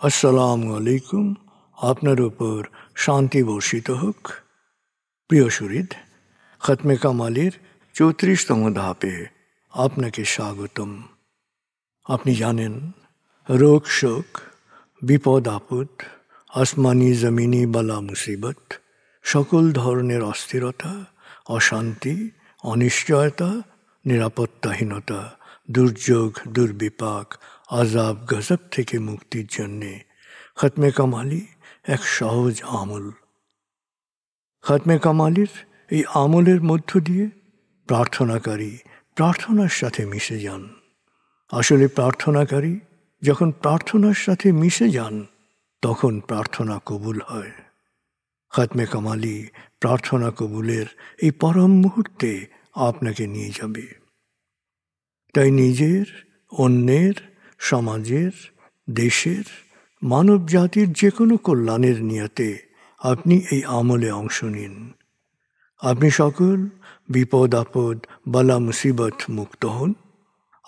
আসসালামু আলাইকুম। আপনার উপর শান্তি বর্ষিত হোক। প্রিয় সুহৃদ, খতমে কামালের 34তম ধাপে আপনাকে স্বাগতম। আপনি জানেন, রোগ শোক, বিপদ আপদ, আসমানি জমিনি বালা মুসিবত, সকল ধরনের অস্থিরতা, অশান্তি, অনিশ্চয়তা, নিরাপত্তাহীনতা, দুর্যোগ, দুর্বিপাক, আজাব গজব থেকে মুক্তির জন্যে খতমে কামালি এক সহজ আমল। খতমে কামালির এই আমলের মধ্য দিয়ে প্রার্থনাকারী প্রার্থনার সাথে মিশে যান। আসলে প্রার্থনাকারী যখন প্রার্থনার সাথে মিশে যান, তখন প্রার্থনা কবুল হয়। খতমে কামালি প্রার্থনা কবুলের এই পরম মুহূর্তে আপনাকে নিয়ে যাবে। তাই নিজের, অন্যের, সমাজের, দেশের, মানব জাতির যে কোনো কল্যাণের নিয়তে আপনি এই আমলে অংশ নিন। আপনি সকল বিপদ আপদ, বালা মুসিবত মুক্ত হন।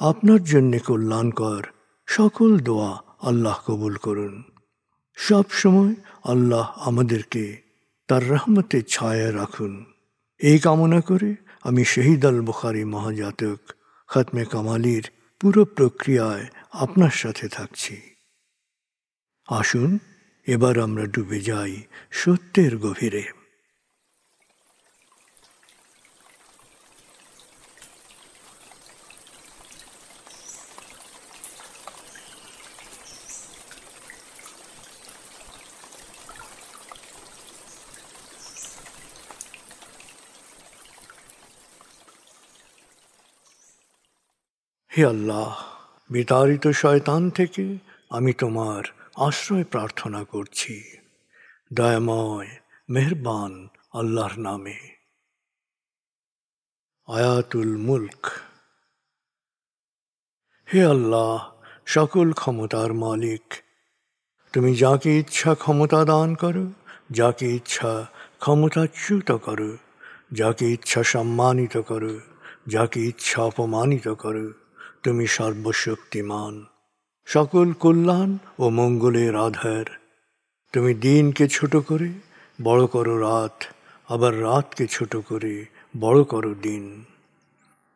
আপনার জন্যে কল্যাণকর সকল দোয়া আল্লাহ কবুল করুন। সব সময় আল্লাহ আমাদেরকে তার রহমতের ছায়ায় রাখুন। এই কামনা করে আমি শহীদ আল বুখারী মহাজাতক খতমে কামালির পুরো প্রক্রিয়ায় আপনার সাথে থাকছি। আসুন এবার আমরা ডুবে যাই সত্যের গভীরে। হে আল্লাহ, বিতাড়িত শয়তান থেকে আমি তোমার আশ্রয় প্রার্থনা করছি। দয়াময় মেহেরবান আল্লাহর নামে। আয়াতুল মুলক। হে আল্লাহ, সকল ক্ষমতার মালিক, তুমি যাকে ইচ্ছা ক্ষমতা দান করো, যাকে ইচ্ছা ক্ষমতাচ্যুত করো, যাকে ইচ্ছা সম্মানিত করো, যাকে ইচ্ছা অপমানিত করো। তুমি সর্বশক্তিমান, সকল কল্যাণ ও মঙ্গলের আধার। তুমি দিনকে ছোট করে বড় করো রাত, আবার রাতকে ছোট করে বড় করো দিন।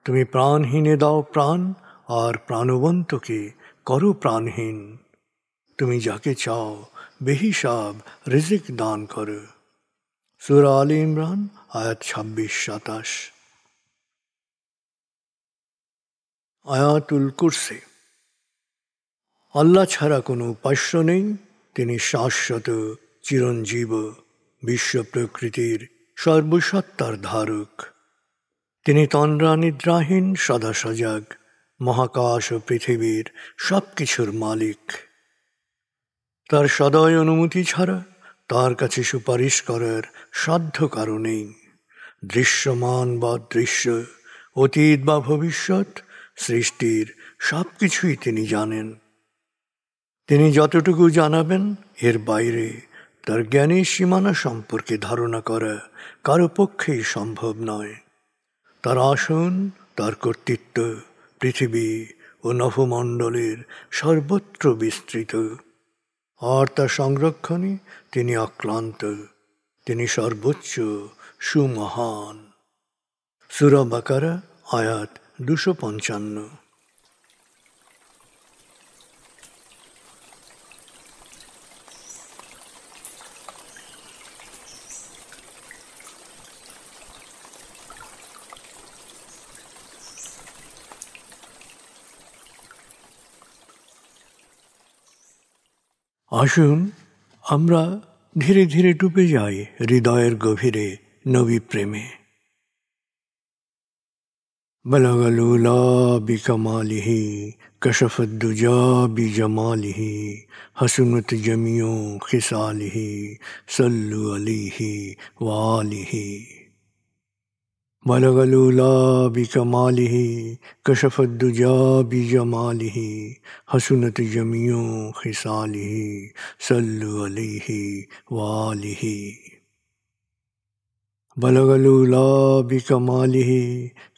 তুমি প্রাণহীনে দাও প্রাণ, আর প্রাণবন্তকে করো প্রাণহীন। তুমি যাকে চাও বেহিসাব রিজিক দান করো। সূরা আলে ইমরান আয়াত 26-27। আয়াতুল কুরসি। আল্লাহ ছাড়া কোনো উপাস্য নেই। তিনি শাশ্বত, চিরঞ্জীব, বিশ্ব প্রকৃতির সর্বসত্তার ধারক। তিনি তন্দ্রা নিদ্রাহীন, সদা সজাগ, মহাকাশ ও পৃথিবীর সব কিছুর মালিক। তার সদয় অনুমতি ছাড়া তার কাছে সুপারিশ করার সাধ্য কারো নেই। দৃশ্যমান বা দৃশ্য, অতীত বা ভবিষ্যৎ, সৃষ্টির সব কিছুই তিনি জানেন। তিনি যতটুকু জানাবেন, এর বাইরে তার জ্ঞানের সীমানা সম্পর্কে ধারণা করা কারো পক্ষেই সম্ভব নয়। তার আসন, তার কর্তৃত্ব পৃথিবী ও নভমণ্ডলের সর্বত্র বিস্তৃত, আর তার সংরক্ষণে তিনি অক্লান্ত। তিনি সর্বোচ্চ, সুমহান। সূরা বাকারা আয়াত 255। আসুন আমরা ধীরে ধীরে ডুবে যাই হৃদয়ের গভীরে নবী প্রেমে। বলগল উলা বিকমালিহি, কশফত দুজা বিজমালিহি, হসনত জমিও খিসালিহি, সল্লু আলিহি ওয়ালিহি। بلغ العلا بكماله كشف الدجى بجماله حسنت جميع خصاله صلوا عليه وآله بلغ العلا بكماله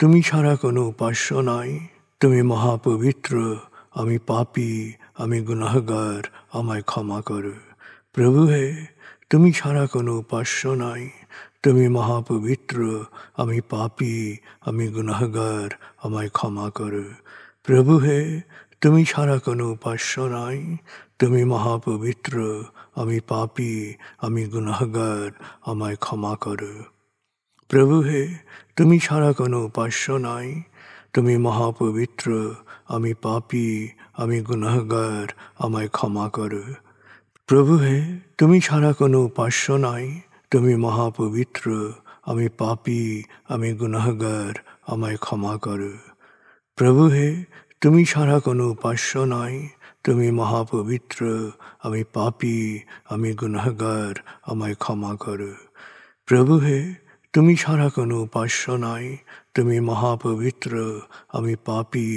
তুমি ছাড়া কোনো উপাস্য নাই। তুমি মহাপবিত্র, আমি পাপী, আমি গুনাহগার, আমায় ক্ষমা করো। প্রভু হে, তুমি ছাড়া কোনো উপাস্য নাই। তুমি মহাপবিত্র, আমি পাপী, আমি গুনাহগার, আমায় ক্ষমা করো। প্রভু হে, তুমি ছাড়া কোনো উপাস্য নাই। তুমি মহাপবিত্র, আমি পাপী, আমি গুনাহগার, আমায় ক্ষমা করো। প্রভু হে, তুমি ছাড়া কোনো উপাস্য নাই। তুমি মহাপবিত্র, আমি পাপী, আমি গুনাহগার, আমায় ক্ষমা করো। প্রভু হে, তুমি ছাড়া কোনো উপাস্য নাই। তুমি মহাপবিত্র, আমি পাপী, আমি গুনাহগার, আমায় ক্ষমা করো। প্রভু হে, তুমি ছাড়া কোনো উপাস্য নাই। তুমি মহাপবিত্র, আমি পাপী, আমি গুনাহগার, আমায় ক্ষমা করো। প্রভু হে, তুমি ছাড়া কোনো উপাস্য নাই। তুমি মহাপবিত্র, আমি পাপী,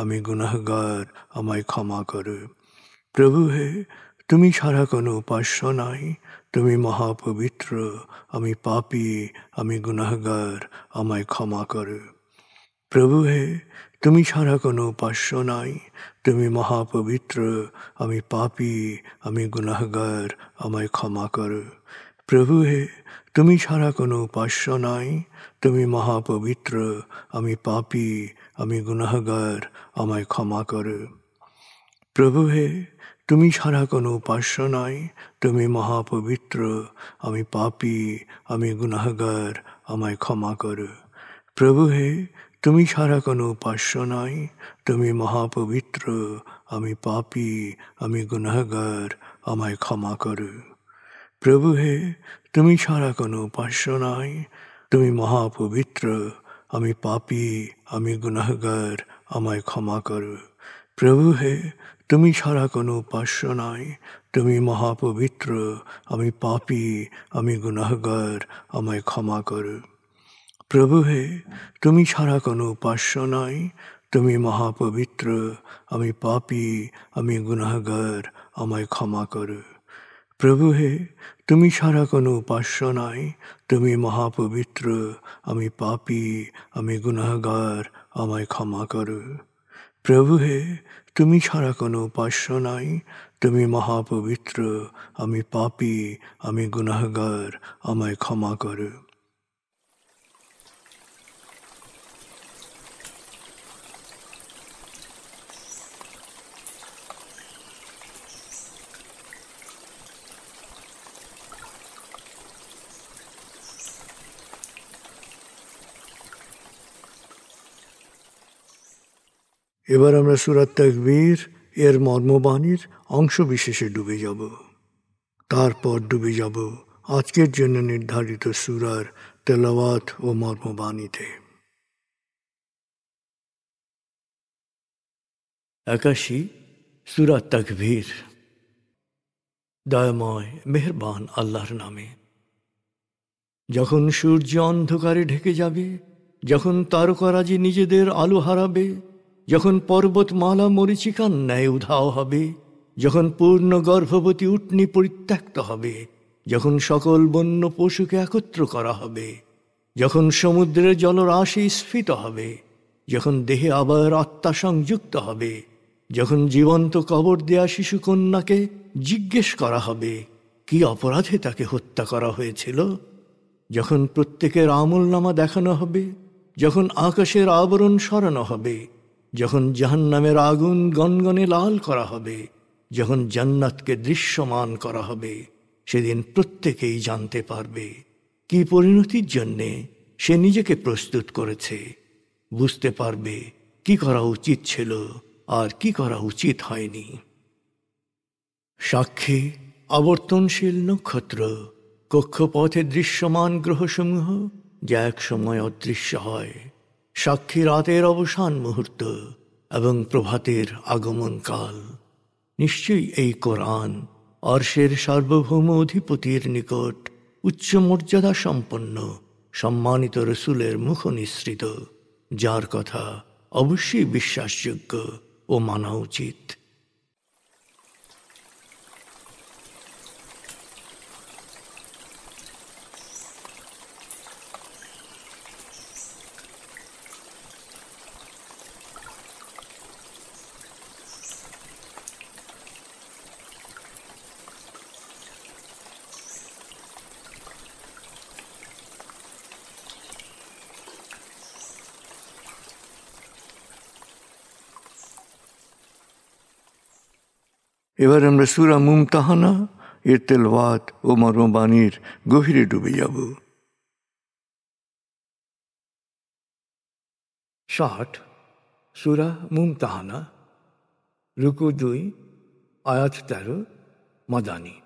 আমি গুনাহগার, আমায় ক্ষমা করো। প্রভু হে, তুমি ছাড়া কোনো উপাস্য নাই। তুমি মহাপবিত্র, আমি পাপী, আমি গুনাহগার, আমায় ক্ষমা করো। প্রভু হে, তুমি ছাড়া কোনো উপাস্য নাই। তুমি মহাপবিত্র, আমি পাপী, আমি গুনাহগার, আমায় ক্ষমা করো। প্রভু হে, তুমি ছাড়া কোনো উপাস্য নাই। তুমি মহাপবিত্র, আমি পাপী, আমি গুনাহগার, আমায় ক্ষমা করো। প্রভু হে, তুমি ছাড়া কোনো উপাস্য নাই। তুমি মহাপবিত্র, আমি পাপী, আমি গুনাহগার, আমায় ক্ষমা করো। প্রভু হে, তুমি ছাড়া কোনো উপাস্য নাই। তুমি মহাপবিত্র, আমি পাপী, আমি গুনাহগার, আমায় ক্ষমা করো। প্রভু হে, তুমি ছাড়া কোনো উপাস্য নাই। তুমি মহাপবিত্র, আমি পাপী, আমি গুনাহগার, আমায় ক্ষমা করো। প্রভু হে, তুমি ছাড়া কোনো উপাস্য নাই। তুমি মহাপবিত্র, আমি পাপী, আমি গুনাহগার, আমায় ক্ষমা করো। প্রভু হে, তুমি ছাড়া কোনো উপাস্য নাই। তুমি মহাপবিত্র, আমি পাপী, আমি গুনাহগার, আমায় ক্ষমা করো। প্রভু হে, তুমি ছাড়া কোনো উপাস্য নাই। তুমি মহাপবিত্র, আমি পাপী, আমি গুনাহগার, আমায় ক্ষমা করো। প্রভু হে, তুমি ছাড়া কোনো উপাস্য নাই। তুমি মহাপবিত্র, আমি পাপী, আমি গুনাহগার, আমায় ক্ষমা করো। এবার আমরা সূরা তাকবীর এর মর্মবাণীর অংশ বিশেষে ডুবে যাব। তারপর ডুবে যাব আজকের জন্য নির্ধারিত সূরার তেলাওয়াত ও মর্মবাণীতে। 81 সূরা তাকবীর। দয়াময় মেহেরবান আল্লাহর নামে। যখন সূর্য অন্ধকারে ঢেকে যাবে, যখন তারকারাজি নিজেদের আলো হারাবে, যখন পর্বতমালা মরীচিকার ন্যায় উধাও হবে, যখন পূর্ণ গর্ভবতী উটনী পরিত্যক্ত হবে, যখন সকল বন্য পশুকে একত্র করা হবে, যখন সমুদ্রের জলরাশি স্ফীত হবে, যখন দেহে আবার আত্মা সংযুক্ত হবে, যখন জীবন্ত কবর দেয়া শিশুকন্যাকে জিজ্ঞেস করা হবে কি অপরাধে তাকে হত্যা করা হয়েছিল, যখন প্রত্যেকের আমলনামা দেখানো হবে, যখন আকাশের আবরণ সরানো হবে, যখন জাহান্নামের আগুন গনগনে লাল করা হবে, যখন জান্নাতকে দৃশ্যমান করা হবে, সেদিন প্রত্যেকেই জানতে পারবে কি পরিণতির জন্যে সে নিজেকে প্রস্তুত করেছে, বুঝতে পারবে কি করা উচিত ছিল আর কি করা উচিত হয়নি। সাক্ষী আবর্তনশীল নক্ষত্র, কক্ষপথে দৃশ্যমান গ্রহসমূহ যা এক সময় অদৃশ্য হয়, সাক্ষী রাতের অবসান মুহূর্ত এবং প্রভাতের আগমন কাল। নিশ্চয়ই এই কোরআন আরশের সার্বভৌম অধিপতির নিকট উচ্চ মর্যাদা সম্পন্ন সম্মানিত রসুলের মুখ নিঃসৃত, যার কথা অবশ্যই বিশ্বাসযোগ্য ও মানা উচিত। এবার আমরা সূরা মুমতাহানা এর তেলাওয়াত ও মর্মবাণীর গভীরে ডুবে যাব। 60 সূরা মুমতাহানা, রুকু 2, আয়াত 13, মাদানী।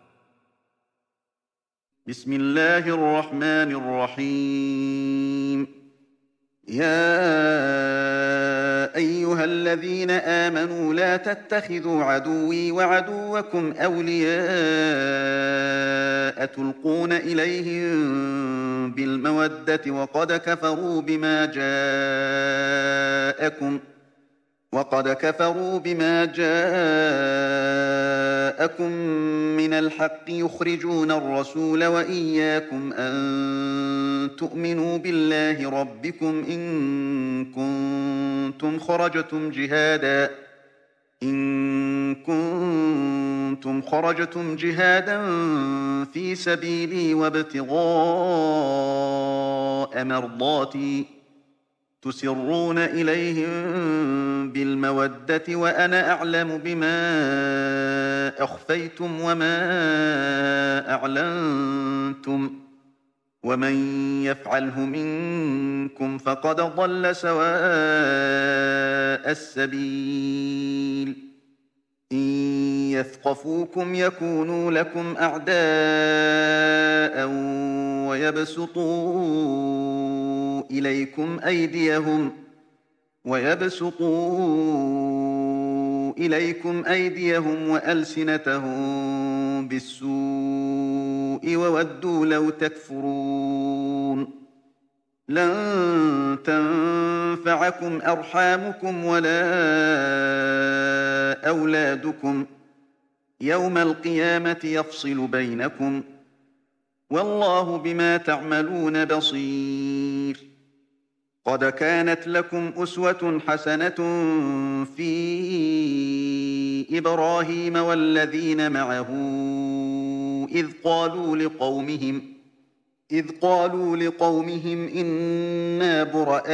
বিসমিল্লাহির রহমানির রহিম। يا أيها الذين آمنوا لا تتخذوا عدوي وعدوكم أولياء تلقون إليهم بالمودة وقد كفروا بما جاءكم من الحق يخرجون الرسول وإياكم أن تؤمنوا بالله ربكم إن كنتم خرجتم جهادا في سبيلي وابتغاء مرضاتي تسرون إليهم بالمودة وأنا أعلم بما أخفيتم وما أعلنتم ومن يفعله منكم فقد ضل سواء السبيل إن يثقفوكم يكونوا لكم أعداء ويبسطوا إليكم أيديهم وألسنتهم بالسوء وودوا لو تكفرون لن تنفعكم أرحامكم ولا أولادكم يوم القيامة يفصل بينكم والله بما تعملون بصير قد كانت لكم أسوة حسنة في إبراهيم والذين معه إذ قالوا لقومهم إنا براء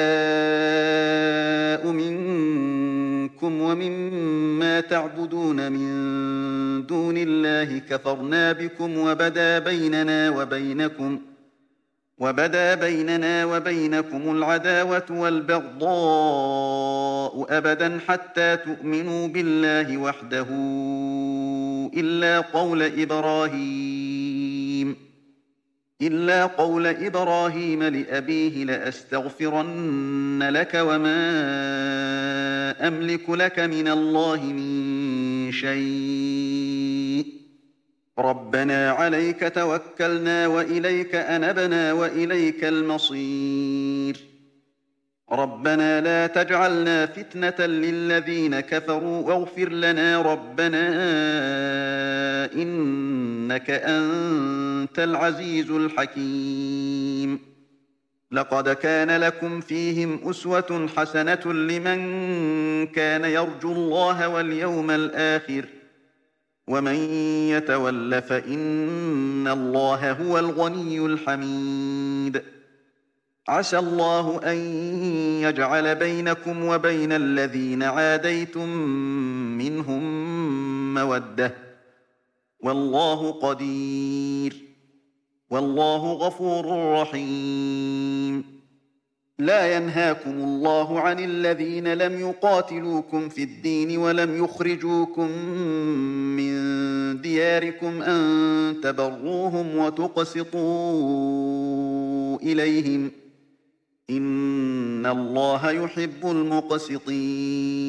منكم ومما تعبدون من دون الله كفرنا بكم وبدا بيننا وبينكم العداوة والبغضاء أبدا حتى تؤمنوا بالله وحده إلا قول إبراهيم لأبيه لأستغفرن لك وما أملك لك من الله من شيء ربنا عليك توكلنا وإليك أنبنا وإليك المصير ربنا لا تجعلنا فتنة للذين كفروا واغفر لنا ربنا إنك أنت العزيز الحكيم لقد كان لكم فيهم أسوة حسنة لمن كان يرجو الله واليوم الآخر ومن يتول فإن الله هو الغني الحميد عسى الله أن يجعل بينكم وبين الذين عاديتم منهم مودة والله قدير والله غفور رحيم لا ينهاكم الله عن الذين لم يقاتلوكم في الدين ولم يخرجوكم من دياركم أن تبروهم وتقسطوا إليهم إن الله يحب المقسطين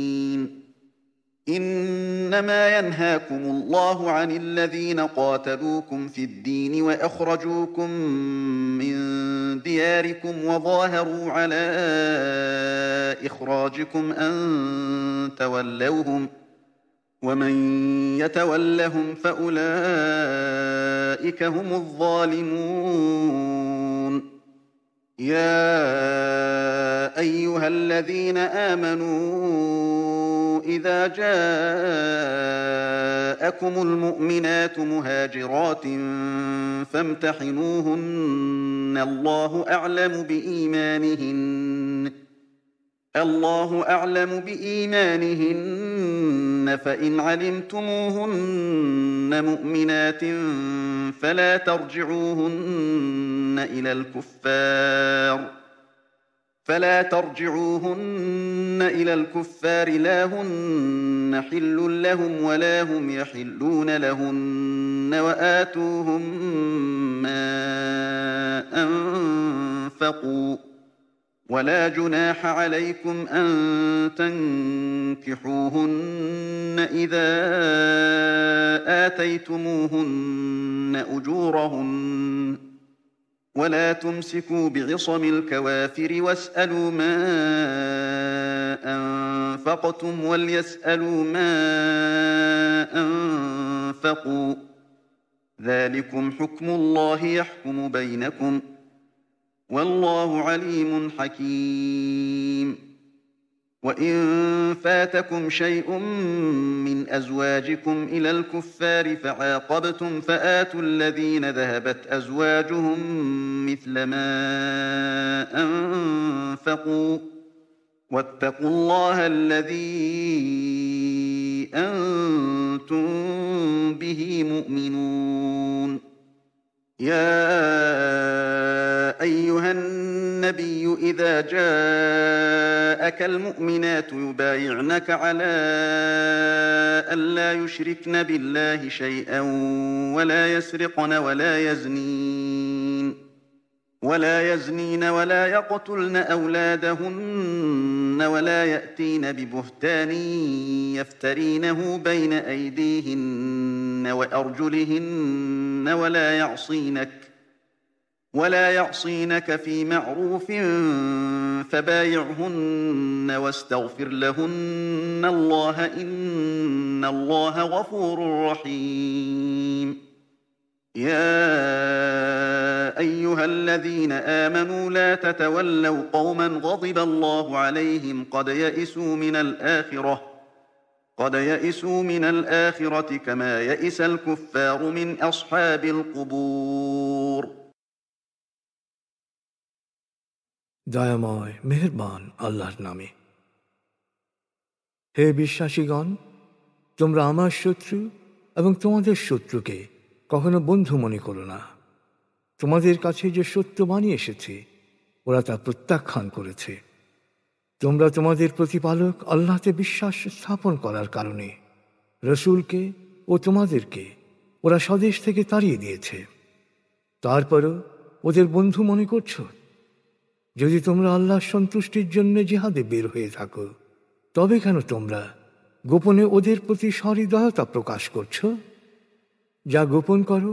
إنما ينهاكم الله عن الذين قاتلوكم في الدين وأخرجوكم من دياركم وظاهروا على إخراجكم أن تولوهم ومن يتولهم فأولئك هم الظالمون يا أيها الذين آمنوا إذا جاءكم المؤمنات مهاجرات فامتحنوهن الله أعلم بإيمانهن فإن علمتموهن مؤمنات فلا ترجعوهن إلى الكفار لا هن حل لهم ولا هم يحلون لهن وآتوهم ما أنفقوا ولا جناح عليكم أن تنكحوهن إذا آتيتموهن أجورهن ولا تمسكوا بعصم الكوافر واسألوا ما أنفقتم وليسألوا ما أنفقوا ذلكم حكم الله يحكم بينكم والله عليم حكيم وإن فاتكم شيء من أزواجكم إلى الكفار فعاقبتم فآتوا الذين ذهبت أزواجهم مثل ما أنفقوا واتقوا الله الذي أنتم به مؤمنون يا أيها النبي إذا جاءك المؤمنات يبايعنك على ألا يشركن بالله شيئا ولا يسرقن ولا يزنين ولا يقتلن أولادهن ولا يأتين ببهتان يفترينه بين أيديهن وأرجلهن ولا يعصينك في معروف فبايعهن واستغفر لهن الله إن الله غفور رحيم يا أيها الذين آمنوا لا تتولوا قوما غضب الله عليهم قد يئسوا من الآخرة كما يئس الكفار من أصحاب القبور দয়াময় মেহেরবান আল্লাহর নামে। হে বিশ্বাসীগণ, তোমরা আমার শত্রু এবং তোমাদের শত্রুকে কখনো বন্ধু মনে করো না। তোমাদের কাছে যে সত্য বাণী এসেছে ওরা তা প্রত্যাখ্যান করেছে। তোমরা তোমাদের প্রতিপালক আল্লাহতে বিশ্বাস স্থাপন করার কারণে রসুলকে ও তোমাদেরকে ওরা স্বদেশ থেকে তাড়িয়ে দিয়েছে। তারপরও ওদের বন্ধু মনে করছো? যদি তোমরা আল্লাহর সন্তুষ্টির জন্য জিহাদে বের হয়ে থাকো, তবে কেন তোমরা গোপনে ওদের প্রতি সহৃদয়তা প্রকাশ করছো? যা গোপন করো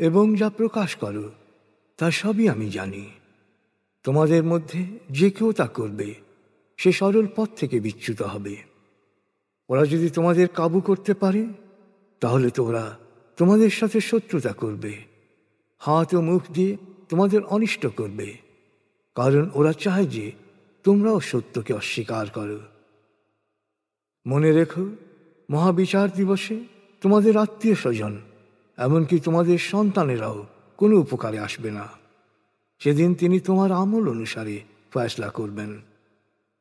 এবং যা প্রকাশ করো তা সবই আমি জানি। তোমাদের মধ্যে যে কেউ তা করবে সে সরল পথ থেকে বিচ্যুত হবে। ওরা যদি তোমাদের কাবু করতে পারে তাহলে তোমরা তোমাদের সাথে শত্রুতা করবে, হাত ও মুখ দিয়ে তোমাদের অনিষ্ট করবে, কারণ ওরা চায় যে তোমরাও সত্যকে অস্বীকার করো। মনে রেখো, মহাবিচার দিবসে তোমাদের আত্মীয় স্বজন এমনকি তোমাদের সন্তানেরাও কোনো উপকারে আসবে না। সেদিন তিনি তোমার আমল অনুসারে ফয়সলা করবেন।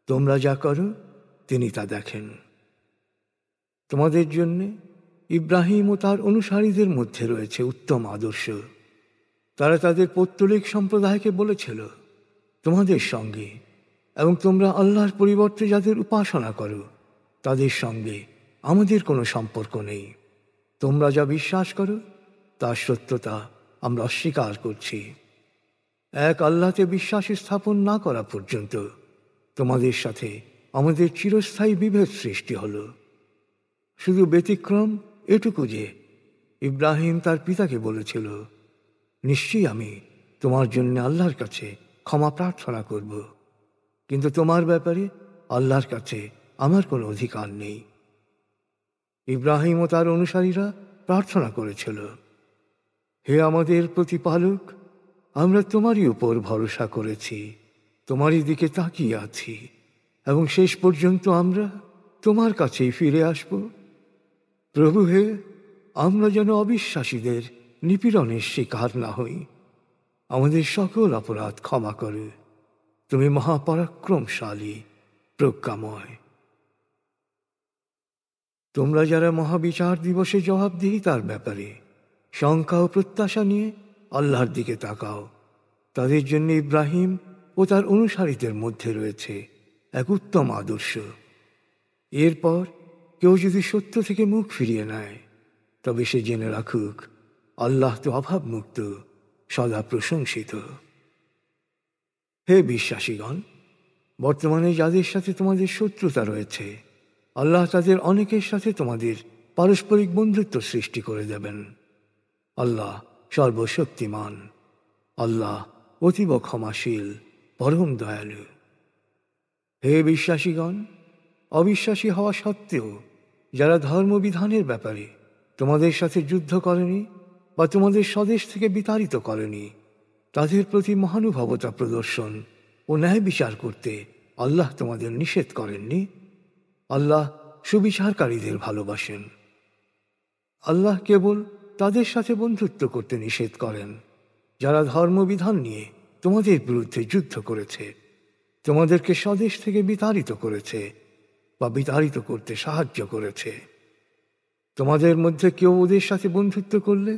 তোমরা যা করো তিনি তা দেখেন। তোমাদের জন্য ইব্রাহিম ও তার অনুসারীদের মধ্যে রয়েছে উত্তম আদর্শ। তারা তাদের পৌত্তলিক সম্প্রদায়কে বলেছিল, তোমাদের সঙ্গে এবং তোমরা আল্লাহর পরিবর্তে যাদের উপাসনা করো তাদের সঙ্গে আমাদের কোনো সম্পর্ক নেই। তোমরা যা বিশ্বাস করো তার সত্যতা আমরা অস্বীকার করছি। এক আল্লাহতে বিশ্বাস স্থাপন না করা পর্যন্ত তোমাদের সাথে আমাদের চিরস্থায়ী বিভেদ সৃষ্টি হলো। শুধু ব্যতিক্রম এটুকু যে ইব্রাহিম তার পিতাকে বলেছিল, নিশ্চয়ই আমি তোমার জন্য আল্লাহর কাছে ক্ষমা প্রার্থনা করব, কিন্তু তোমার ব্যাপারে আল্লাহর কাছে আমার কোনো অধিকার নেই। ইব্রাহিম ও তার অনুসারীরা প্রার্থনা করেছিল, হে আমাদের প্রতিপালক, আমরা তোমারই উপর ভরসা করেছি, তোমারই দিকে তাকিয়ে আছি এবং শেষ পর্যন্ত আমরা তোমার কাছেই ফিরে আসব। প্রভু হে, আমরা যেন অবিশ্বাসীদের নিপীড়নের শিকার না হই। আমাদের সকল অপরাধ ক্ষমা করো, তুমি মহাপরাক্রমশালী, প্রজ্ঞাময়। তোমরা যারা মহাবিচার দিবসে জবাবদিহিতার ব্যাপারে শঙ্কা ও প্রত্যাশা নিয়ে আল্লাহর দিকে তাকাও, তাদের জন্য ইব্রাহিম ও তার অনুসারীদের মধ্যে রয়েছে এক উত্তম আদর্শ। এরপর কেউ যদি সত্য থেকে মুখ ফিরিয়ে নেয়, তবে সে জেনে রাখুক আল্লাহ তো অভাবমুক্ত, সদা প্রশংসিত। হে বিশ্বাসীগণ, বর্তমানে যাদের সাথে তোমাদের শত্রুতা রয়েছে, আল্লাহ তাদের অনেকের সাথে তোমাদের পারস্পরিক বন্ধুত্ব সৃষ্টি করে দেবেন। আল্লাহ সর্বশক্তিমান, আল্লাহ অতীব ক্ষমাশীল, পরম দয়ালু। হে বিশ্বাসীগণ, অবিশ্বাসী হওয়া সত্ত্বেও যারা ধর্মবিধানের ব্যাপারে তোমাদের সাথে যুদ্ধ করেনি বা তোমাদের স্বদেশ থেকে বিতাড়িত করেনি, তাদের প্রতি মহানুভবতা প্রদর্শন ও ন্যায় বিচার করতে আল্লাহ তোমাদের নিষেধ করেননি। আল্লাহ সুবিচারকারীদের ভালোবাসেন। আল্লাহ কেবল তাদের সাথে বন্ধুত্ব করতে নিষেধ করেন যারা ধর্মবিধান নিয়ে তোমাদের বিরুদ্ধে যুদ্ধ করেছে, তোমাদেরকে স্বদেশ থেকে বিতাড়িত করেছে বা বিতাড়িত করতে সাহায্য করেছে। তোমাদের মধ্যে কেউ ওদের সাথে বন্ধুত্ব করলে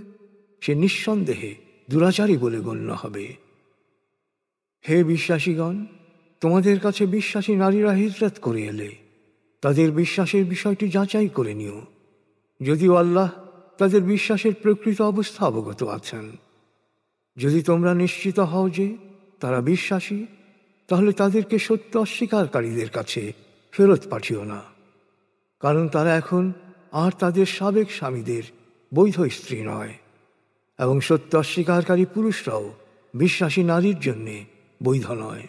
সে নিঃসন্দেহে দুরাচারী বলে গণ্য হবে। হে বিশ্বাসীগণ, তোমাদের কাছে বিশ্বাসী নারীরা হিজরত করে এলে তাদের বিশ্বাসের বিষয়টি যাচাই করে নিও, যদিও আল্লাহ তাদের বিশ্বাসের প্রকৃত অবস্থা অবগত আছেন। যদি তোমরা নিশ্চিত হও যে তারা বিশ্বাসী, তাহলে তাদেরকে সত্য অস্বীকারীদের কাছে ফেরত পাঠিও না, কারণ তারা এখন আর তাদের সাবেক স্বামীদের বৈধ স্ত্রী নয়, এবং সত্য অস্বীকারী পুরুষরাও বিশ্বাসী নারীর জন্যে বৈধ নয়।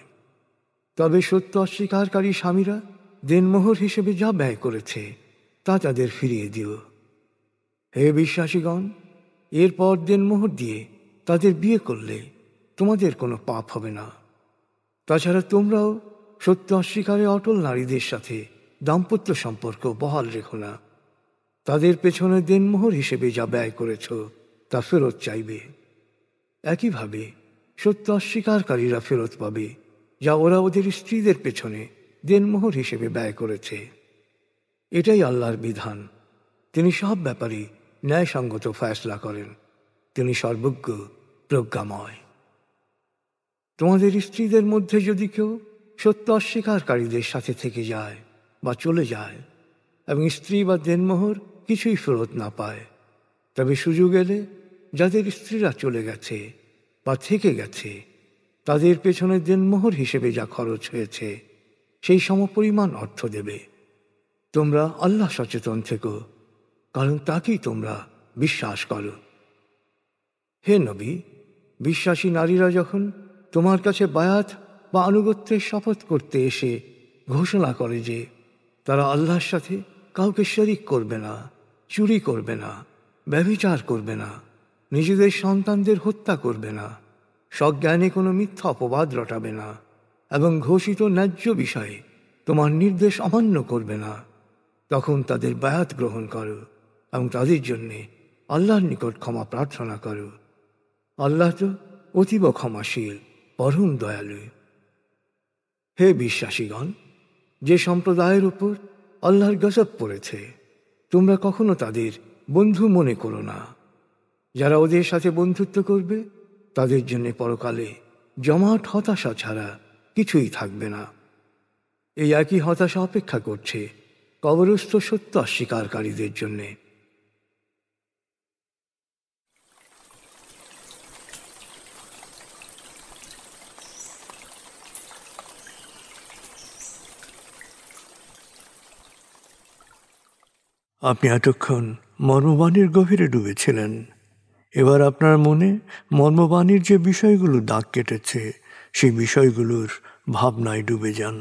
তবে সত্য অস্বীকারী স্বামীরা দেনমোহর হিসেবে যা ব্যয় করেছে তা তাদের ফিরিয়ে দিও। হে বিশ্বাসীগণ, এরপর দেনমোহর দিয়ে তাদের বিয়ে করলে তোমাদের কোনো পাপ হবে না। তাছাড়া তোমরাও সত্য অস্বীকারে অটল নারীদের সাথে দাম্পত্য সম্পর্ক বহাল রেখো না। তাদের পেছনে দেনমোহর হিসেবে যা ব্যয় করেছ তা ফেরত চাইবে। একইভাবে সত্য অস্বীকারীরা ফেরত পাবে যা ওরা ওদের স্ত্রীদের পেছনে দেনমোহর হিসেবে ব্যয় করেছে। এটাই আল্লাহর বিধান। তিনি সব ব্যাপারে ন্যায়সঙ্গত ফয়সলা করেন। তিনি সর্বজ্ঞ, প্রজ্ঞাময়। তোমাদের স্ত্রীদের মধ্যে যদি কেউ সত্য অস্বীকারীদের সাথে থেকে যায় বা চলে যায় এবং স্ত্রী বা দেনমোহর কিছুই ফেরত না পায়, তবে সুযোগ এলে যাদের স্ত্রীরা চলে গেছে বা থেকে গেছে তাদের পেছনে দেনমোহর হিসেবে যা খরচ হয়েছে সেই সমপরিমাণ অর্থ দেবে। তোমরা আল্লাহ সচেতন থেকো, কারণ তাকেই তোমরা বিশ্বাস করো। হে নবী, বিশ্বাসী নারীরা যখন তোমার কাছে বায়াত বা আনুগত্যের শপথ করতে এসে ঘোষণা করে যে তারা আল্লাহর সাথে কাউকে শরিক করবে না, চুরি করবে না, ব্যভিচার করবে না, নিজেদের সন্তানদের হত্যা করবে না, সজ্ঞানে কোনো মিথ্যা অপবাদ রটাবে না এবং ঘোষিত ন্যায্য বিষয়ে তোমার নির্দেশ অমান্য করবে না, তখন তাদের বায়াত গ্রহণ করো এবং তাদের জন্যে আল্লাহর নিকট ক্ষমা প্রার্থনা করো। আল্লাহ তো অতীব ক্ষমাশীল, পরম দয়ালু। হে বিশ্বাসীগণ, যে সম্প্রদায়ের উপর আল্লাহর গজব পড়েছে তোমরা কখনো তাদের বন্ধু মনে করো না। যারা ওদের সাথে বন্ধুত্ব করবে তাদের জন্য পরকালে জমাট হতাশা ছাড়া কিছুই থাকবে না। এই একই হতাশা অপেক্ষা করছে কবরস্থ সত্য অস্বীকারীদের জন্যে। আপনি এতক্ষণ মর্মবাণীর গভীরে ডুবেছিলেন। এবার আপনার মনে মর্মবাণীর যে বিষয়গুলো দাগ কেটেছে সেই বিষয়গুলোর ভাবনায় ডুবে যান।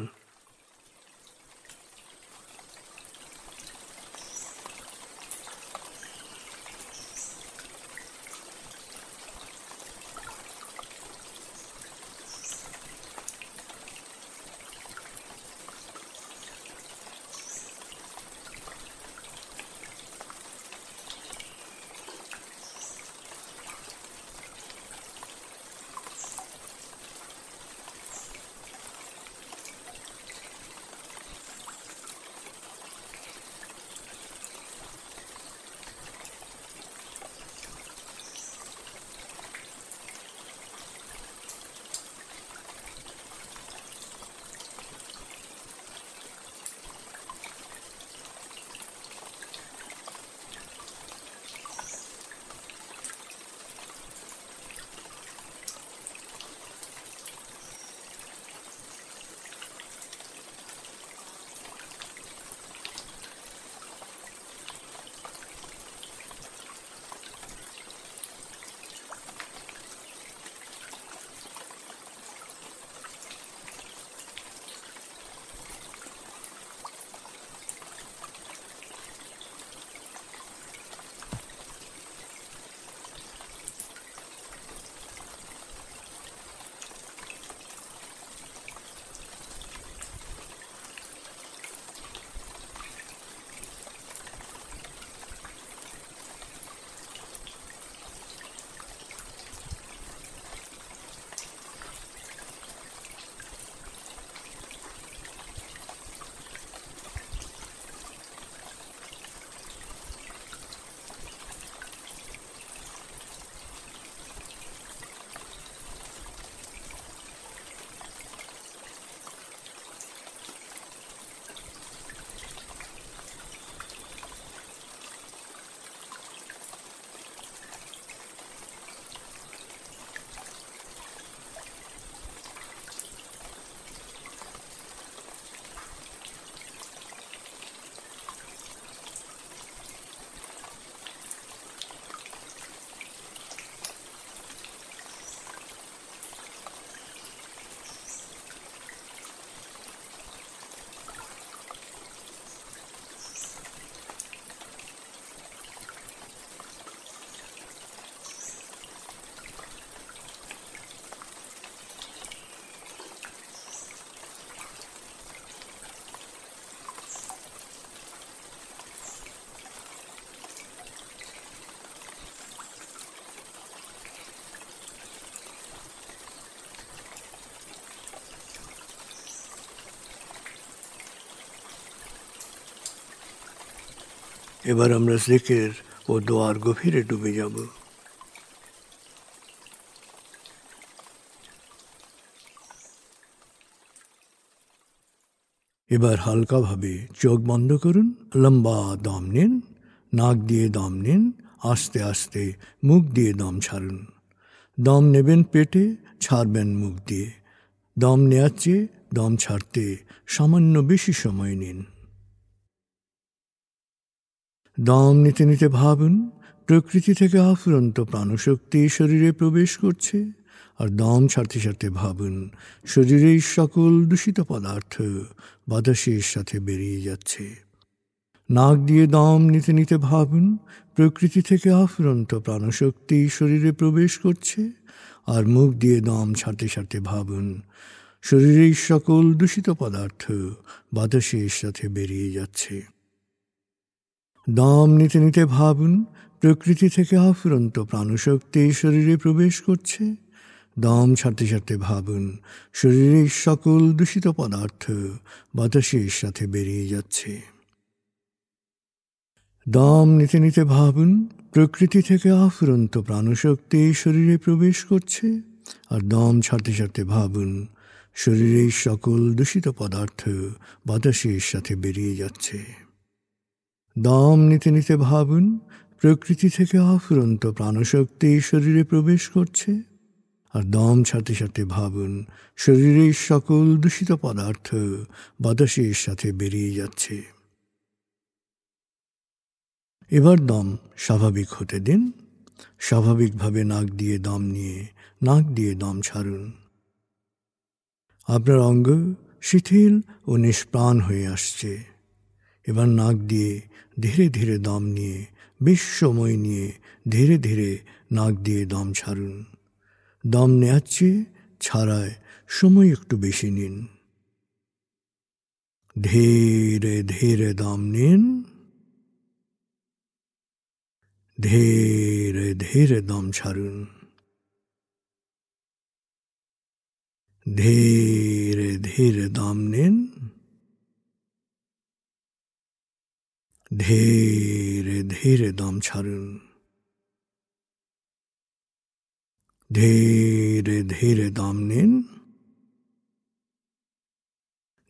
এবার আমরা জিকির ও দোয়ার গভীরে ডুবে যাব। এবার হালকাভাবে চোখ বন্ধ করুন, লম্বা দম নিন, নাক দিয়ে দম নিন, আস্তে আস্তে মুখ দিয়ে দম ছাড়ুন। দম নেবেন পেটে, ছাড়বেন মুখ দিয়ে। দম নেওয়ার চেয়ে দম ছাড়তে সামান্য বেশি সময় নিন। দম নিতে নিতে ভাবুন প্রকৃতি থেকে আফুরন্ত প্রাণশক্তি শরীরে প্রবেশ করছে, আর দম ছাড়তে ছাড়তে ভাবুন শরীরের সকল দূষিত পদার্থ বাতাসের সাথে বেরিয়ে যাচ্ছে। নাক দিয়ে দম নিতে নিতে ভাবুন প্রকৃতি থেকে আফুরন্ত প্রাণশক্তি শরীরে প্রবেশ করছে, আর মুখ দিয়ে দম ছাড়তে ছাড়তে ভাবুন শরীরের সকল দূষিত পদার্থ বাতাসের সাথে বেরিয়ে যাচ্ছে। দম নিতে নিতে ভাবুন প্রকৃতি থেকে আফুরন্ত প্রাণশক্তি শরীরে প্রবেশ করছে, দম ছাড়তে ছাড়তে ভাবুন শরীরের সকল দূষিত পদার্থ বাতাসের সাথে বেরিয়ে যাচ্ছে। দম নিতে নিতে ভাবুন প্রকৃতি থেকে আফুরন্ত প্রাণশক্তি শরীরে প্রবেশ করছে, আর দম ছাড়তে ছাড়তে ভাবুন শরীরের সকল দূষিত পদার্থ বাতাসের সাথে বেরিয়ে যাচ্ছে। দম নিতে নিতে ভাবুন প্রকৃতি থেকে আফুরন্ত প্রাণশক্তি শরীরে প্রবেশ করছে, আর দম ছাড়তে ছাড়তে ভাবুন শরীরের সকল দূষিত পদার্থ বাতাসের সাথে বেরিয়ে যাচ্ছে। এবার দম স্বাভাবিক হতে দিন। স্বাভাবিকভাবে নাক দিয়ে দম নিয়ে নাক দিয়ে দম ছাড়ুন। আপনার অঙ্গ শিথিল ও নিষ্প্রাণ হয়ে আসছে। এবার নাক দিয়ে ধীরে ধীরে দম নিয়ে বেশ সময় নিয়ে ধীরে ধীরে নাক দিয়ে দম ছাড়ুন। দম নেওয়ার চেয়ে ছাড়ায় সময় একটু বেশি নিন। ধীরে ধীরে দম নিন, ধীরে ধীরে দম ছাড়ুন। ধীরে ধীরে দম নিন, ধীরে ধীরে দম ছাড়ুন। ধীরে ধীরে দম নিন,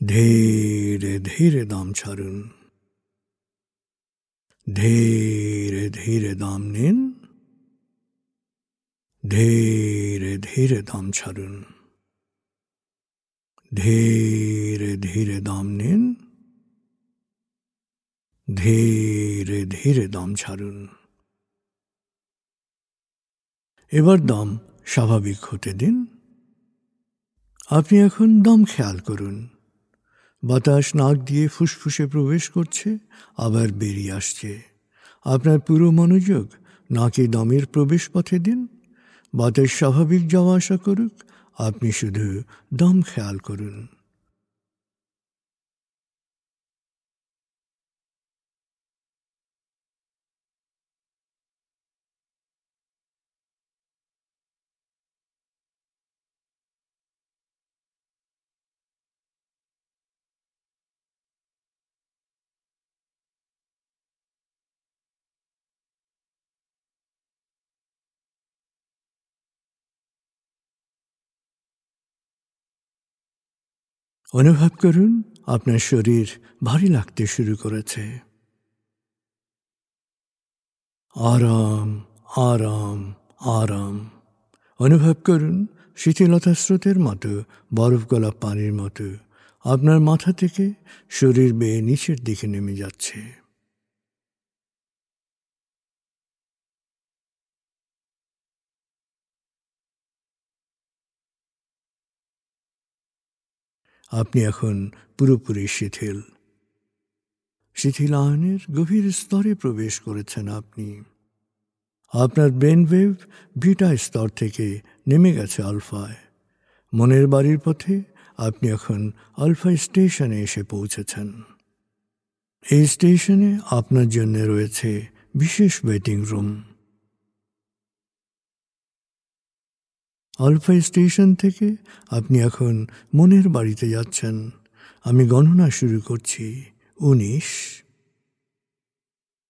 ধীরে ধীরে দম ছাড়ুন। ধীরে ধীরে দম নিন, ধীরে ধীরে দম ছাড়ুন। ধীরে ধীরে দম নিন, ধীরে ধীরে দম ছাড়ুন। এবার দম স্বাভাবিক হতে দিন। আপনি এখন দম খেয়াল করুন। বাতাস নাক দিয়ে ফুসফুসে প্রবেশ করছে, আবার বেরিয়ে আসছে। আপনার পুরো মনোযোগ নাকে দমের প্রবেশ পথে দিন। বাতাস স্বাভাবিক যাওয়া আসা করুক, আপনি শুধু দম খেয়াল করুন। অনুভব করুন আপনার শরীর ভারী লাগতে শুরু করেছে। আরাম আরাম আরাম অনুভব করুন শীতলতা স্রোতের মতো, বরফ গলা পানির মতো আপনার মাথা থেকে শরীর বেয়ে নিচের দিকে নেমে যাচ্ছে। আপনি এখন পুরোপুরি শিথিল। শিথিলায়নের গভীর স্তরে প্রবেশ করেছেন আপনি। আপনার ব্রেন ওয়েভ বিটা স্তর থেকে নেমে গেছে আলফায়। মনের বাড়ির পথে আপনি এখন আলফা স্টেশনে এসে পৌঁছেছেন। এই স্টেশনে আপনার জন্য রয়েছে বিশেষ ওয়েটিং রুম। আলফা স্টেশন থেকে আপনি এখন মনের বাড়িতে যাচ্ছেন। আমি গণনা শুরু করছি। 19,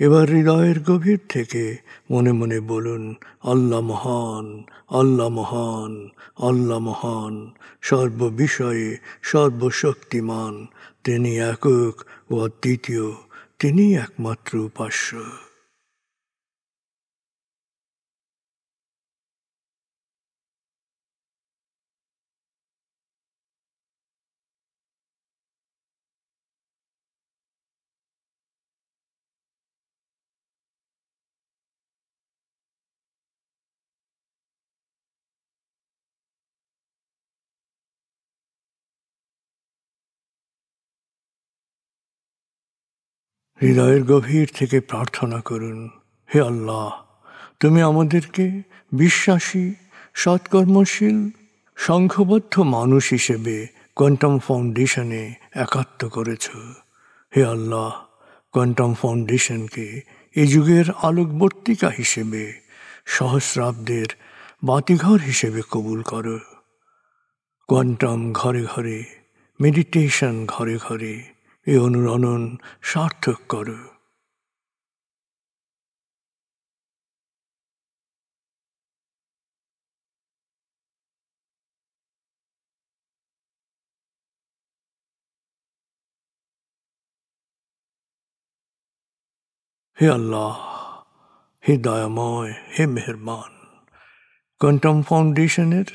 এবার হৃদয়ের গভীর থেকে মনে মনে বলুন, আল্লাহ মহান, আল্লাহ মহান, আল্লাহ মহান, সর্ববিষয়ে সর্বশক্তিমান, তিনি একক ও অদ্বিতীয়, তিনি একমাত্র উপাস্য। হৃদয়ের গভীর থেকে প্রার্থনা করুন, হে আল্লাহ, তুমি আমাদেরকে বিশ্বাসী, সৎকর্মশীল, সংঘবদ্ধ মানুষ হিসেবে কোয়ান্টাম ফাউন্ডেশনে একাত্ম করেছ। হে আল্লাহ, কোয়ান্টাম ফাউন্ডেশনকে এ যুগের আলোকবর্তিকা হিসেবে, সহস্রাব্দের বাতিঘর হিসেবে কবুল করো। কোয়ান্টাম ঘরে ঘরে, মেডিটেশন ঘরে ঘরে, এ অনুরণন সার্থক করো। হে আল্লাহ, হে দয়াময়, হে মেহেরবান, কোয়ান্টাম ফাউন্ডেশনের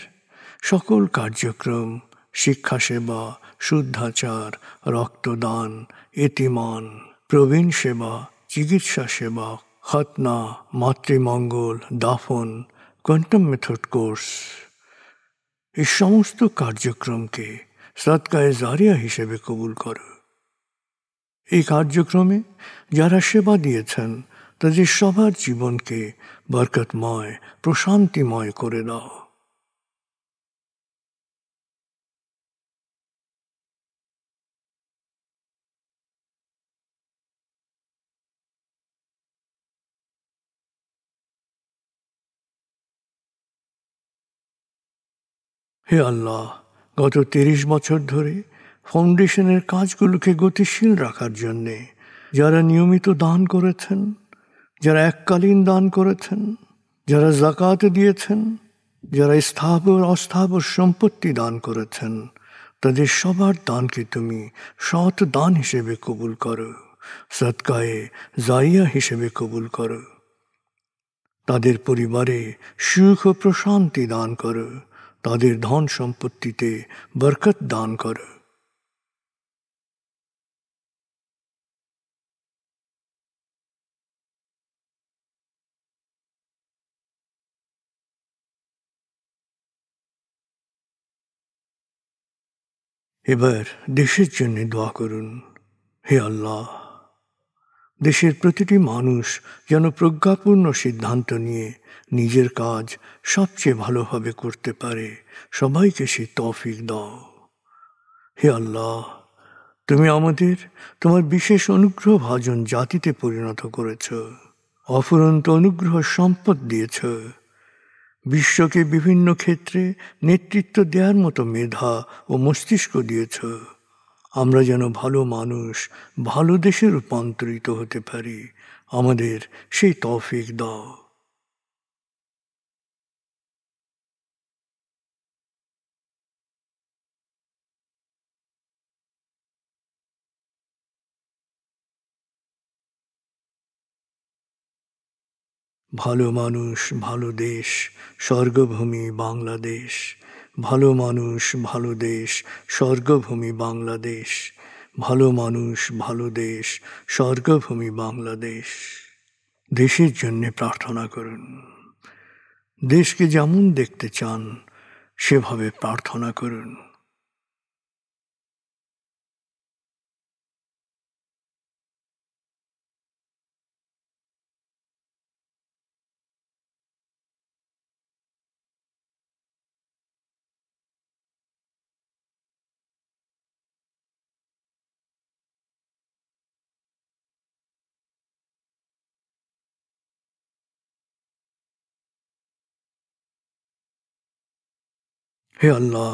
সকল কার্যক্রম, শিক্ষা সেবা, শুদ্ধাচার, রক্তদান, এতিমান, প্রবীণ সেবা, চিকিৎসা সেবা, খতনা, মাতৃমঙ্গল, দাফন, কোয়ান্টাম মেথড কোর্স, এই সমস্ত কার্যক্রমকে সদকায়ে জারিয়া হিসেবে কবুল করো। এই কার্যক্রমে যারা সেবা দিয়েছেন তাদের সবার জীবনকে বরকতময়, প্রশান্তিময় করে দাও। হে আল্লাহ, গত ৩০ বছর ধরে ফাউন্ডেশনের কাজগুলোকে গতিশীল রাখার জন্যে যারা নিয়মিত দান করেছেন, যারা এককালীন দান করেছেন, যারা জাকাত দিয়েছেন, যারা স্থাবর অস্থাবর সম্পত্তি দান করেছেন, তাদের সবার দানকে তুমি সৎ দান হিসেবে কবুল করো, সদকায়ে জারিয়া হিসেবে কবুল করো। তাদের পরিবারে সুখ ও প্রশান্তি দান করো, তাদের ধন সম্পত্তিতে বরকত দান করো। এবার দেশের জন্য দোয়া করুন। হে আল্লাহ, দেশের প্রতিটি মানুষ যেন প্রজ্ঞাপূর্ণ সিদ্ধান্ত নিয়ে নিজের কাজ সবচেয়ে ভালোভাবে করতে পারে, সবাইকে সে তৌফিক দাও। হে আল্লাহ, তুমি আমাদের তোমার বিশেষ অনুগ্রহ ভাজন জাতিতে পরিণত করেছ, অফুরন্ত অনুগ্রহ সম্পদ দিয়েছ, বিশ্বকে বিভিন্ন ক্ষেত্রে নেতৃত্ব দেওয়ার মতো মেধা ও মস্তিষ্ক দিয়েছ। আমরা যেন ভালো মানুষ, ভালো দেশে রূপান্তরিত হতে পারি, আমাদের সেই তৌফিক দাও। ভালো মানুষ, ভালো দেশ, স্বর্গভূমি বাংলাদেশ। ভালো মানুষ, ভালো দেশ, স্বর্গভূমি বাংলাদেশ। ভালো মানুষ, ভালো দেশ, স্বর্গভূমি বাংলাদেশ। দেশের জন্যে প্রার্থনা করুন। দেশকে যেমন দেখতে চান সেভাবে প্রার্থনা করুন। হে আল্লাহ,